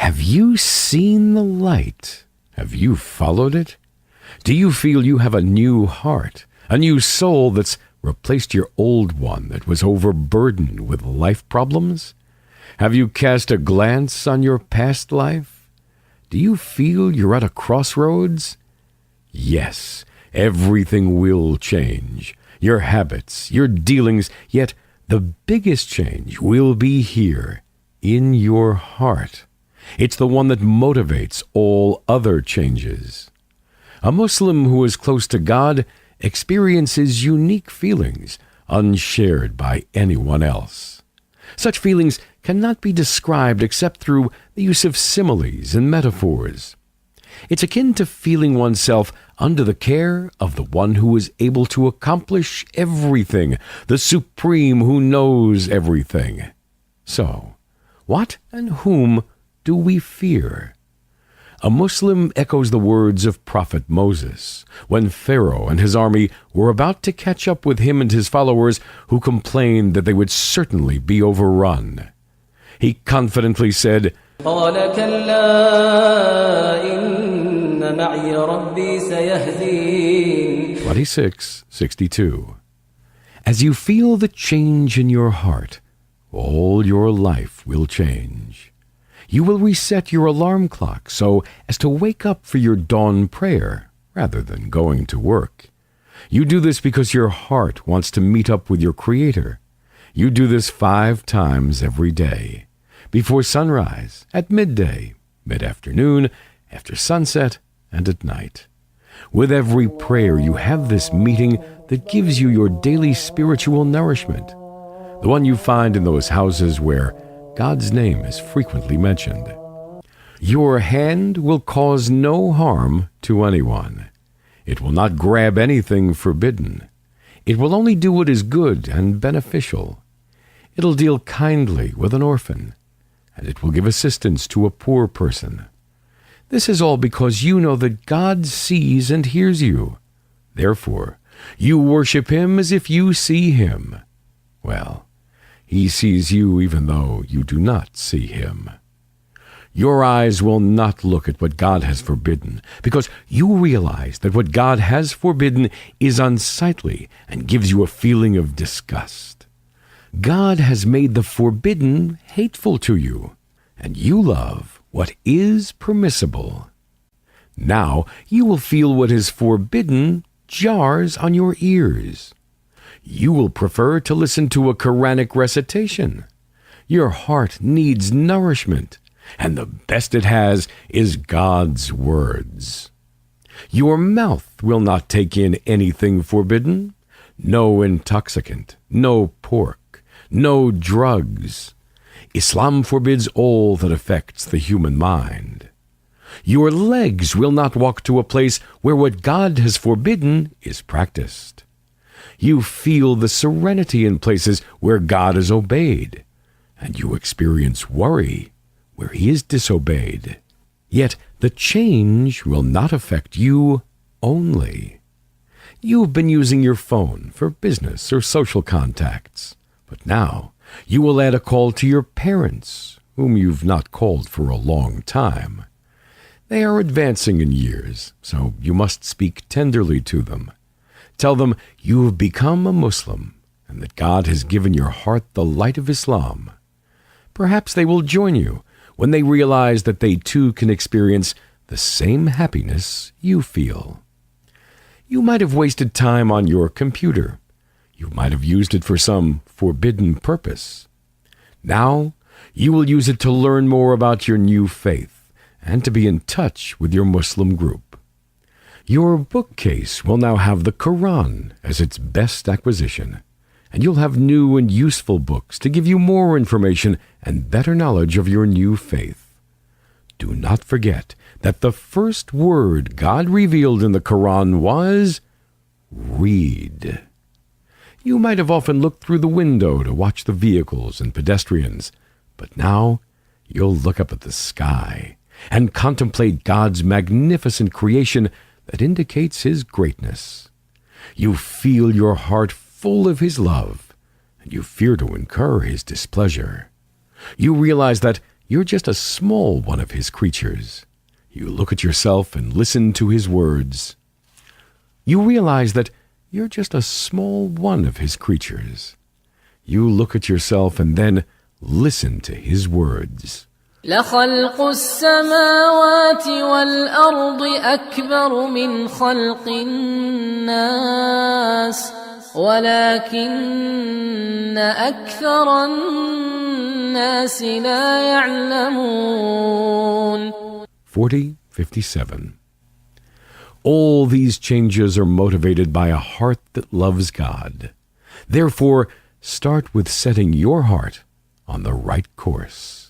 Have you seen the light? Have you followed it? Do you feel you have a new heart, a new soul that's replaced your old one that was overburdened with life problems? Have you cast a glance on your past life? Do you feel you're at a crossroads? Yes, everything will change. Your habits, your dealings, yet the biggest change will be here, in your heart. It's the one that motivates all other changes. A Muslim who is close to God experiences unique feelings unshared by anyone else. Such feelings cannot be described except through the use of similes and metaphors. It's akin to feeling oneself under the care of the one who is able to accomplish everything, the Supreme who knows everything. So, what and whom do we fear? A Muslim echoes the words of Prophet Moses when Pharaoh and his army were about to catch up with him and his followers, who complained that they would certainly be overrun. He confidently said, قال كلا إن معي ربي سيهدين. 26:62. As you feel the change in your heart, all your life will change. You will reset your alarm clock so as to wake up for your dawn prayer rather than going to work. You do this because your heart wants to meet up with your Creator. You do this 5 times every day: before sunrise, at midday, mid-afternoon, after sunset, and at night. With every prayer, you have this meeting that gives you your daily spiritual nourishment, the one you find in those houses where God's name is frequently mentioned. Your hand will cause no harm to anyone. It will not grab anything forbidden. It will only do what is good and beneficial. It'll deal kindly with an orphan, and it will give assistance to a poor person. This is all because you know that God sees and hears you. Therefore, you worship Him as if you see Him. Well, He sees you even though you do not see Him. Your eyes will not look at what God has forbidden, because you realize that what God has forbidden is unsightly and gives you a feeling of disgust. God has made the forbidden hateful to you, and you love what is permissible. Now you will feel what is forbidden jars on your ears. You will prefer to listen to a Quranic recitation. Your heart needs nourishment, and the best it has is God's words. Your mouth will not take in anything forbidden. No intoxicant, no pork, no drugs. Islam forbids all that affects the human mind. Your legs will not walk to a place where what God has forbidden is practiced. You feel the serenity in places where God is obeyed, and you experience worry where He is disobeyed. Yet the change will not affect you only. You've been using your phone for business or social contacts, but now you will add a call to your parents, whom you've not called for a long time. They are advancing in years, so you must speak tenderly to them. Tell them you have become a Muslim and that God has given your heart the light of Islam. Perhaps they will join you when they realize that they too can experience the same happiness you feel. You might have wasted time on your computer. You might have used it for some forbidden purpose. Now you will use it to learn more about your new faith and to be in touch with your Muslim group. Your bookcase will now have the Quran as its best acquisition, and you'll have new and useful books to give you more information and better knowledge of your new faith. Do not forget that the first word God revealed in the Quran was read. You might have often looked through the window to watch the vehicles and pedestrians, but now you'll look up at the sky and contemplate God's magnificent creation that indicates His greatness. You feel your heart full of His love, and you fear to incur His displeasure. You realize that you're just a small one of his creatures. You look at yourself and listen to his words. You realize that you're just a small one of his creatures. You look at yourself and then listen to his words. لخلق السماوات والأرض أكبر من خلق الناس ولكن أكثر الناس لا يعلمون. 40:57. All these changes are motivated by a heart that loves God. Therefore, start with setting your heart on the right course.